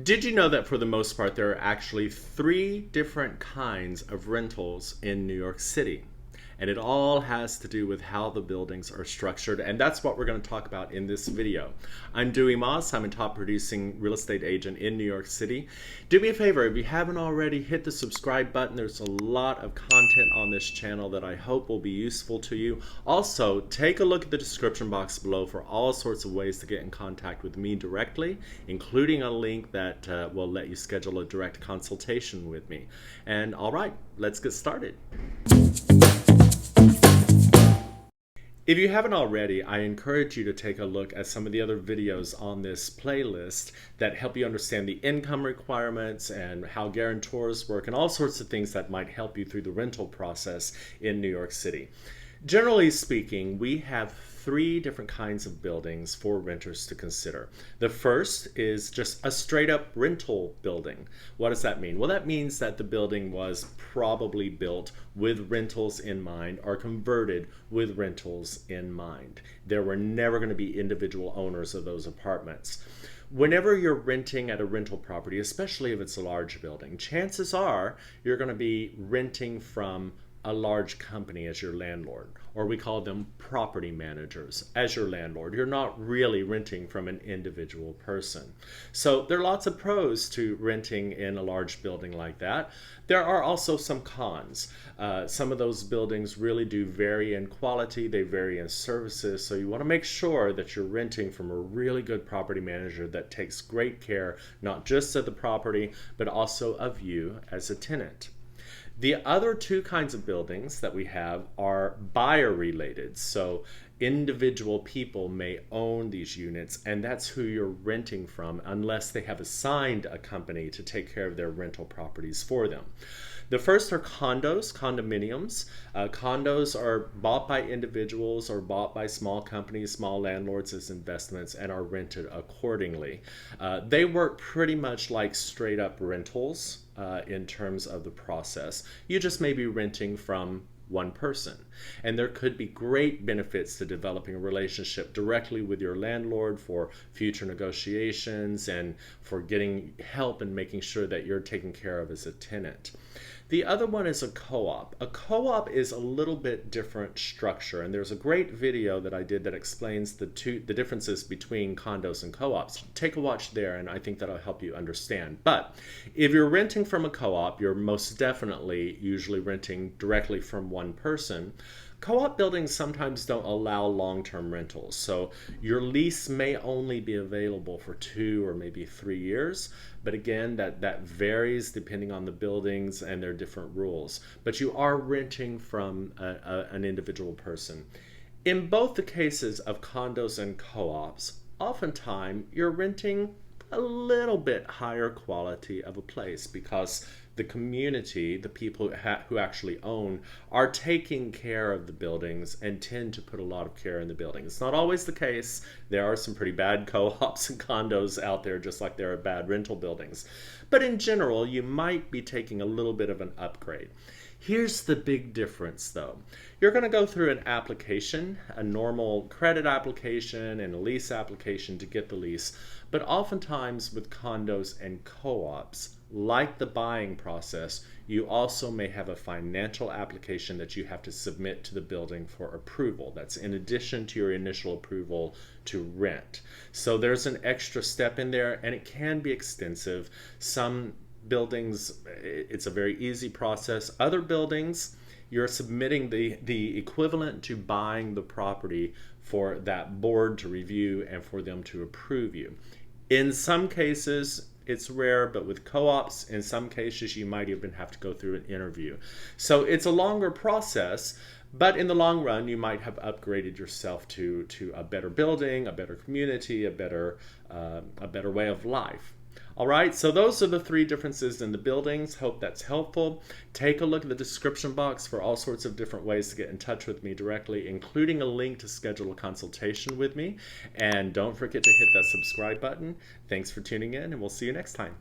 Did you know that for the most part, there are actually three different kinds of rentals in New York City? And it all has to do with how the buildings are structured. And that's what we're going to talk about in this video. I'm Dewey Moss. I'm a top producing real estate agent in New York City. Do me a favor, if you haven't already, hit the subscribe button. There's a lot of content on this channel that I hope will be useful to you. Also, take a look at the description box below for all sorts of ways to get in contact with me directly, including a link that will let you schedule a direct consultation with me. And all right, let's get started. If you haven't already, I encourage you to take a look at some of the other videos on this playlist that help you understand the income requirements and how guarantors work and all sorts of things that might help you through the rental process in New York City. Generally speaking, we have three different kinds of buildings for renters to consider. The first is just a straight up rental building. What does that mean? Well, that means that the building was probably built with rentals in mind or converted with rentals in mind. There were never going to be individual owners of those apartments. Whenever you're renting at a rental property, especially if it's a large building, chances are you're going to be renting from a large company as your landlord, or we call them property managers as your landlord. You're not really renting from an individual person. So there are lots of pros to renting in a large building like that. There are also some cons. Some of those buildings really do vary in quality, they vary in services, so you want to make sure that you're renting from a really good property manager that takes great care not just of the property but also of you as a tenant. The other two kinds of buildings that we have are buyer related. So individual people may own these units, and that's who you're renting from unless they have assigned a company to take care of their rental properties for them. The first are condos, condominiums. Condos are bought by individuals or bought by small companies, small landlords as investments, and are rented accordingly. They work pretty much like straight up rentals in terms of the process. You just may be renting from one person. And there could be great benefits to developing a relationship directly with your landlord for future negotiations and for getting help and making sure that you're taken care of as a tenant. The other one is a co-op. A co-op is a little bit different structure, and there's a great video that I did that explains the differences between condos and co-ops. Take a watch there, and I think that'll help you understand. But if you're renting from a co-op, you're most definitely usually renting directly from one person. Co-op buildings sometimes don't allow long-term rentals, so your lease may only be available for 2 or maybe 3 years, but again, that varies depending on the buildings and their different rules. But you are renting from an individual person. In both the cases of condos and co-ops, oftentimes you're renting a little bit higher quality of a place because the community, the people who actually own, are taking care of the buildings and tend to put a lot of care in the building. It's not always the case. There are some pretty bad co-ops and condos out there, just like there are bad rental buildings. But in general, you might be taking a little bit of an upgrade. Here's the big difference though. You're going to go through an application, a normal credit application and a lease application to get the lease. But oftentimes with condos and co-ops, like the buying process, you also may have a financial application that you have to submit to the building for approval. That's in addition to your initial approval to rent. So there's an extra step in there, and it can be extensive. Some buildings, it's a very easy process. Other buildings, you're submitting the equivalent to buying the property for that board to review and for them to approve you. In some cases, it's rare, but with co-ops, in some cases, you might even have to go through an interview. So it's a longer process, but in the long run, you might have upgraded yourself to a better building, a better community, a better way of life. All right, so those are the three differences in the buildings. Hope that's helpful. Take a look at the description box for all sorts of different ways to get in touch with me directly, including a link to schedule a consultation with me. And don't forget to hit that subscribe button. Thanks for tuning in, and we'll see you next time.